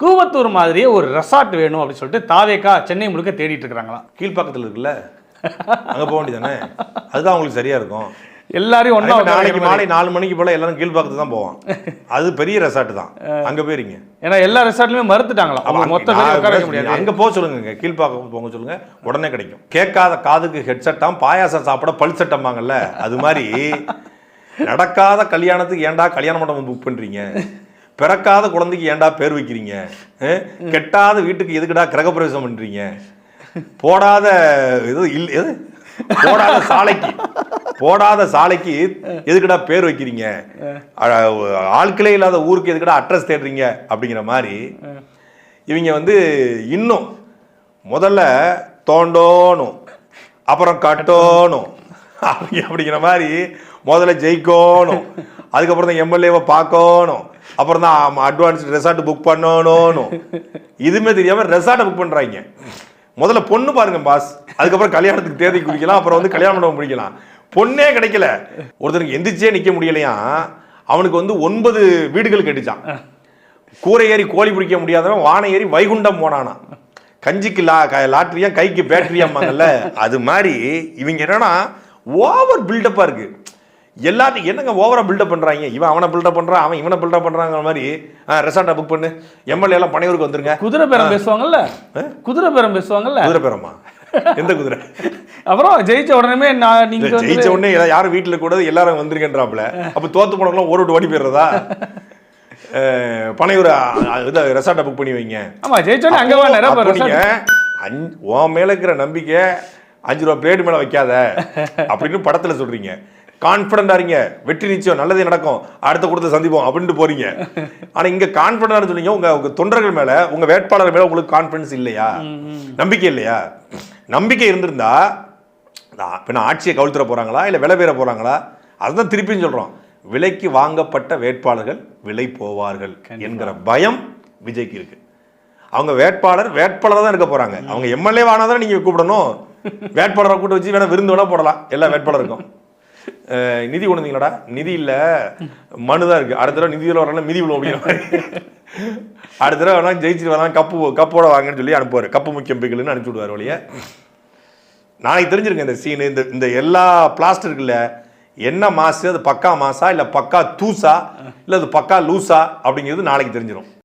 கூவத்தூர் மாதிரியே ஒரு ரெசார்ட் வேணும் அப்படின்னு சொல்லிட்டு தாவேக்கா சென்னை முழுக்க தேடிட்டு இருக்கிறாங்களாம். கீழ்ப்பாக்கத்தில் இருக்குல்ல, அங்கே போக வேண்டியதானே? அதுதான் அவங்களுக்கு சரியா இருக்கும். எல்லாரையும் ஒன்றா நாளைக்கு மாலை 4 மணிக்கு போல எல்லாரும் கீழ்ப்பாக்கத்து தான் போவான். அது பெரிய ரெசார்ட் தான், அங்கே போயிருங்க. ஏன்னா எல்லா ரெசார்ட்லையுமே மறுத்துட்டாங்களாம். மொத்த பேர் உட்கார வைக்க முடியாது. அங்கே போக சொல்லுங்க, கீழ்ப்பாக்கம் போங்க சொல்லுங்க, உடனே கிடைக்கும். கேட்காத காதுக்கு ஹெட்செட்டாம், பாயாசம் சாப்பிட பல்செட்டம்பாங்கல்ல, அது மாதிரி நடக்காத கல்யாணத்துக்கு ஏன்டா கல்யாண மண்டபம் புக் பண்றீங்க? பிறக்காத குழந்தைக்கு ஏன்டா பேர் வைக்கிறீங்க? கெட்டாத வீட்டுக்கு எதுக்குடா கிரகப்பிரவேசம் பண்றீங்க? போடாத போடாத சாலைக்கு எதுக்குடா பேர் வைக்கிறீங்க? ஆட்களே இல்லாத ஊருக்கு எதுக்குடா அட்ரஸ் தேடுறீங்க? அப்படிங்கிற மாதிரி இவங்க இன்னும் முதல்ல தோண்டோணும், அப்புறம் கட்டோணும் அப்படிங்கிற மாதிரி முதல்ல ஜெயிக்கணும், அதுக்கப்புறம் தான் எம்எல்ஏவை பார்க்கணும், அப்புறம் தான் அட்வான்ஸ் ரெசார்ட் புக் பண்ணணும். இதுவுமே தெரியாம ரெசார்ட்டை புக் பண்றாங்க. முதல்ல பொண்ணு பாருங்க பாஸ், அதுக்கப்புறம் கல்யாணத்துக்கு தேதி குடிக்கலாம், அப்புறம் கல்யாண மண்டபம் முடிக்கலாம். பொண்ணே கிடைக்கல. ஒருத்தருக்கு எந்திரிச்சே நிக்க முடியலையா, அவனுக்கு 9 வீடுகள் கட்டிச்சான். கூரை ஏறி கோழி பிடிக்க முடியாதவன் வானை ஏறி வைகுண்டம் போனானா. கஞ்சிக்கு லாட்டரியா கைக்கு பேட்டரியாம்பாங்கல்ல, அது மாதிரி இவங்க என்னன்னா ஓவர் பில்டப்பா இருக்கு. எல்லாத்தையும் என்னங்க ஓவரா பில்டப் பண்றாங்க. இவன் அவனை பில்டப் பண்றான், அவன் இவனை பில்டப் பண்றாங்க மாதிரி. ரெசார்ட்டை புக் பண்ணு, எம்எல்ஏ எல்லாம் பனையூருக்கு வந்துருங்க. குதிரை பேரம் பேசுவாங்கல்ல, குதிரை பேரம் பேசுவாங்கல்ல. குதிரை பேரமா? எந்த குதிரை? அப்புறம் ஜெயிச்ச உடனே நீங்க ஜெயிச்ச உடனே யாரும் வீட்டுல கூட எல்லாரும் வந்துருங்கன்றாப்ல. அப்ப தோத்து போனவங்களும் ஓடி போயிடுறதா? பனையூர் ரெசார்ட்டை புக் பண்ணி வைங்க. ஆமா, ஜெயிச்ச உடனே அங்க வா. உன் மேல இருக்கிற நம்பிக்கை 5 ரூபா பிளேட் மேல வைக்காத அப்படின்னு படத்துல சொல்றீங்க. கான்பிடண்டா இருங்க, வெற்றி நிச்சயம், நல்லதே நடக்கும், அடுத்த கூட்டத்தை சந்திப்போம் அப்படின்ட்டு போறீங்க. ஆனா இங்க கான்பிடண்டா சொன்னீங்க, உங்க தொண்டர்கள் மேல, உங்க வேட்பாளர் மேல உங்களுக்கு கான்பிடன்ஸ் இல்லையா? நம்பிக்கை இல்லையா? நம்பிக்கை இருந்திருந்தா ஆட்சியை கவுழ்த்துற போறாங்களா இல்ல விலை பெற போறாங்களா? அதுதான் திருப்பியும் சொல்றோம், விலைக்கு வாங்கப்பட்ட வேட்பாளர்கள் விலை போவார்கள் என்கிற பயம் விஜய்க்கு இருக்கு. அவங்க வேட்பாளர் தான் இருக்க போறாங்க. அவங்க எம்எல்ஏ ஆனாதான் நீங்க கூப்பிடணும். வேட்பாளரை கூட்ட வச்சு வேணா விருந்து வேணா போடலாம் எல்லா வேட்பாளருக்கும். நிதி கொண்டு வந்தீங்களாடா? நிதி இல்ல, மனுதான் இருக்கு. அடுத்த தடவை நிதியில் வரலாம், மிதி விழும் அப்படிங்கிற மாதிரி. அடுத்த தடவை வேணா ஜெயிச்சுட்டு வரலாம், கப்போட வாங்கன்னு சொல்லி அனுப்புவார். கப்பு முக்கியம் பிக்கலுன்னு அனுப்பிச்சு விடுவார் வழிய. நாளைக்கு தெரிஞ்சிருங்க இந்த சீனு, இந்த எல்லா பிளாஸ்டர் இருக்குல்ல, என்ன மாசு, அது பக்கா மாசா இல்ல பக்கா தூசா இல்ல அது பக்கா லூசா அப்படிங்கிறது நாளைக்கு தெரிஞ்சிடும்.